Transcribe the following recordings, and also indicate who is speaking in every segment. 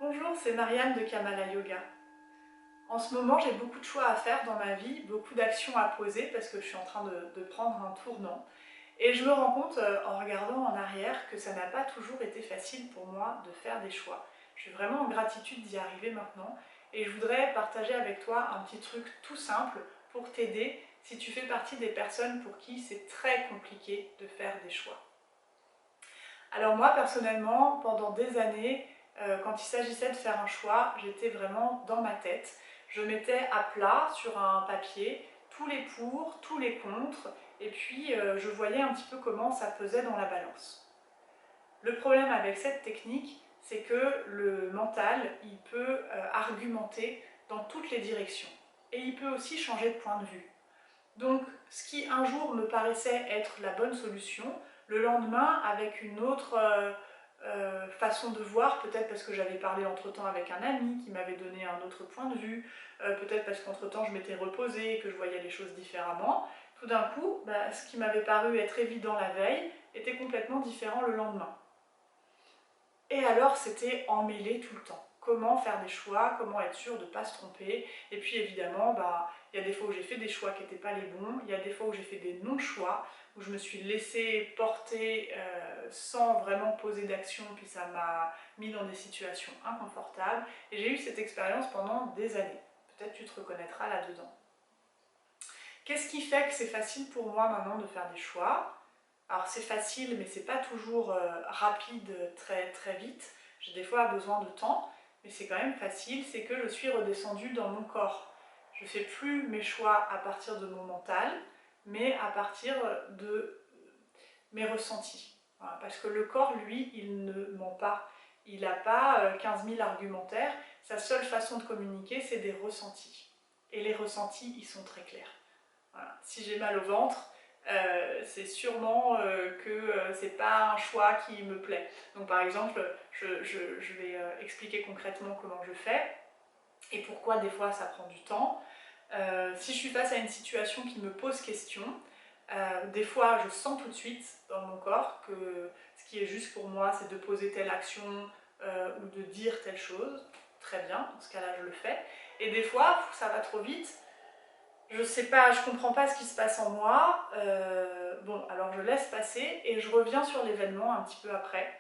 Speaker 1: Bonjour, c'est Marianne de Kamala Yoga. En ce moment, j'ai beaucoup de choix à faire dans ma vie, beaucoup d'actions à poser parce que je suis en train de prendre un tournant. Et je me rends compte en regardant en arrière que ça n'a pas toujours été facile pour moi de faire des choix. Je suis vraiment en gratitude d'y arriver maintenant et je voudrais partager avec toi un petit truc tout simple pour t'aider si tu fais partie des personnes pour qui c'est très compliqué de faire des choix. Alors moi personnellement, pendant des années, quand il s'agissait de faire un choix, j'étais vraiment dans ma tête. Je mettais à plat sur un papier tous les pour, tous les contre, et puis je voyais un petit peu comment ça pesait dans la balance. Le problème avec cette technique, c'est que le mental, il peut argumenter dans toutes les directions. Et il peut aussi changer de point de vue. Donc, ce qui un jour me paraissait être la bonne solution, le lendemain, avec une autre façon de voir, peut-être parce que j'avais parlé entre-temps avec un ami qui m'avait donné un autre point de vue, peut-être parce qu'entre-temps je m'étais reposée et que je voyais les choses différemment, tout d'un coup, ce qui m'avait paru être évident la veille était complètement différent le lendemain. Et alors, c'était emmêlé tout le temps. Comment faire des choix, comment être sûr de ne pas se tromper. Et puis évidemment, il y a des fois où j'ai fait des choix qui n'étaient pas les bons, il y a des fois où j'ai fait des non-choix, où je me suis laissée porter sans vraiment poser d'action, puis ça m'a mis dans des situations inconfortables. Et j'ai eu cette expérience pendant des années. Peut-être tu te reconnaîtras là-dedans. Qu'est-ce qui fait que c'est facile pour moi maintenant de faire des choix? Alors c'est facile, mais c'est pas toujours rapide très vite. J'ai des fois besoin de temps, mais c'est quand même facile. C'est que je suis redescendue dans mon corps. Je fais plus mes choix à partir de mon mental, mais à partir de mes ressentis. Voilà, parce que le corps, lui, il ne ment pas. Il n'a pas 15 000 argumentaires. Sa seule façon de communiquer, c'est des ressentis. Et les ressentis, ils sont très clairs. Voilà. Si j'ai mal au ventre, c'est sûrement que c'est pas un choix qui me plaît. Donc par exemple, je vais expliquer concrètement comment je fais et pourquoi des fois ça prend du temps. Si je suis face à une situation qui me pose question, des fois je sens tout de suite dans mon corps que ce qui est juste pour moi c'est de poser telle action ou de dire telle chose. Très bien, dans ce cas-là je le fais. Et des fois ça va trop vite, je sais pas, je comprends pas ce qui se passe en moi, bon alors je laisse passer et je reviens sur l'événement un petit peu après.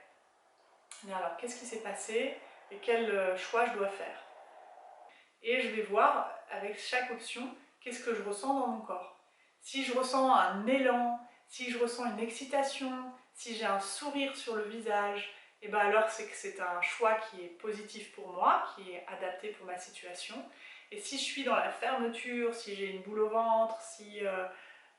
Speaker 1: Mais alors qu'est-ce qui s'est passé et quel choix je dois faire? Et je vais voir avec chaque option qu'est-ce que je ressens dans mon corps. Si je ressens un élan, si je ressens une excitation, si j'ai un sourire sur le visage, et ben alors c'est que c'est un choix qui est positif pour moi, qui est adapté pour ma situation. Et si je suis dans la fermeture, si j'ai une boule au ventre, si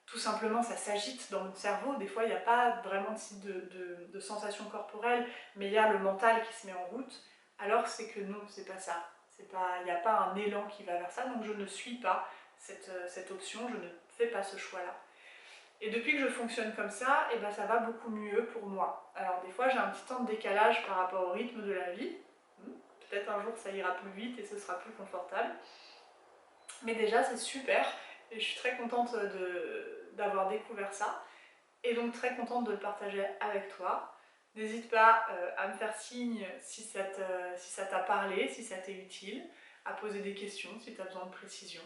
Speaker 1: tout simplement ça s'agite dans mon cerveau, des fois il n'y a pas vraiment de sensation corporelle, mais il y a le mental qui se met en route, alors c'est que non, c'est pas ça. Il n'y a pas un élan qui va vers ça, donc je ne suis pas cette option, je ne fais pas ce choix-là. Et depuis que je fonctionne comme ça, et ben ça va beaucoup mieux pour moi. Alors des fois j'ai un petit temps de décalage par rapport au rythme de la vie, peut-être un jour ça ira plus vite et ce sera plus confortable, mais déjà c'est super et je suis très contente d'avoir découvert ça et donc très contente de le partager avec toi. N'hésite pas à me faire signe si ça t'a parlé, si ça t'est utile, à poser des questions si tu as besoin de précision.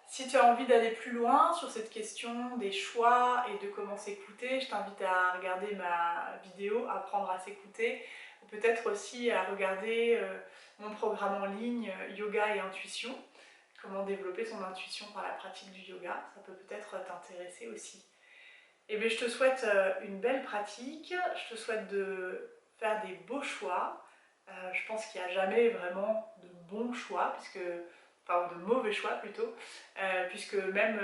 Speaker 1: Si tu as envie d'aller plus loin sur cette question des choix et de comment s'écouter, je t'invite à regarder ma vidéo Apprendre à s'écouter, ou peut-être aussi à regarder mon programme en ligne Yoga et Intuition, comment développer son intuition par la pratique du yoga, ça peut peut-être t'intéresser aussi. Et bien, je te souhaite une belle pratique, je te souhaite de faire des beaux choix. Je pense qu'il n'y a jamais vraiment de bons choix, enfin de mauvais choix plutôt, puisque même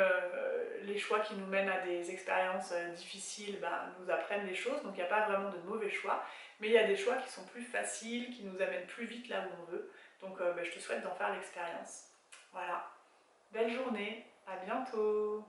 Speaker 1: les choix qui nous mènent à des expériences difficiles nous apprennent des choses, donc il n'y a pas vraiment de mauvais choix, mais il y a des choix qui sont plus faciles, qui nous amènent plus vite là où on veut, donc je te souhaite d'en faire l'expérience. Voilà, belle journée, à bientôt!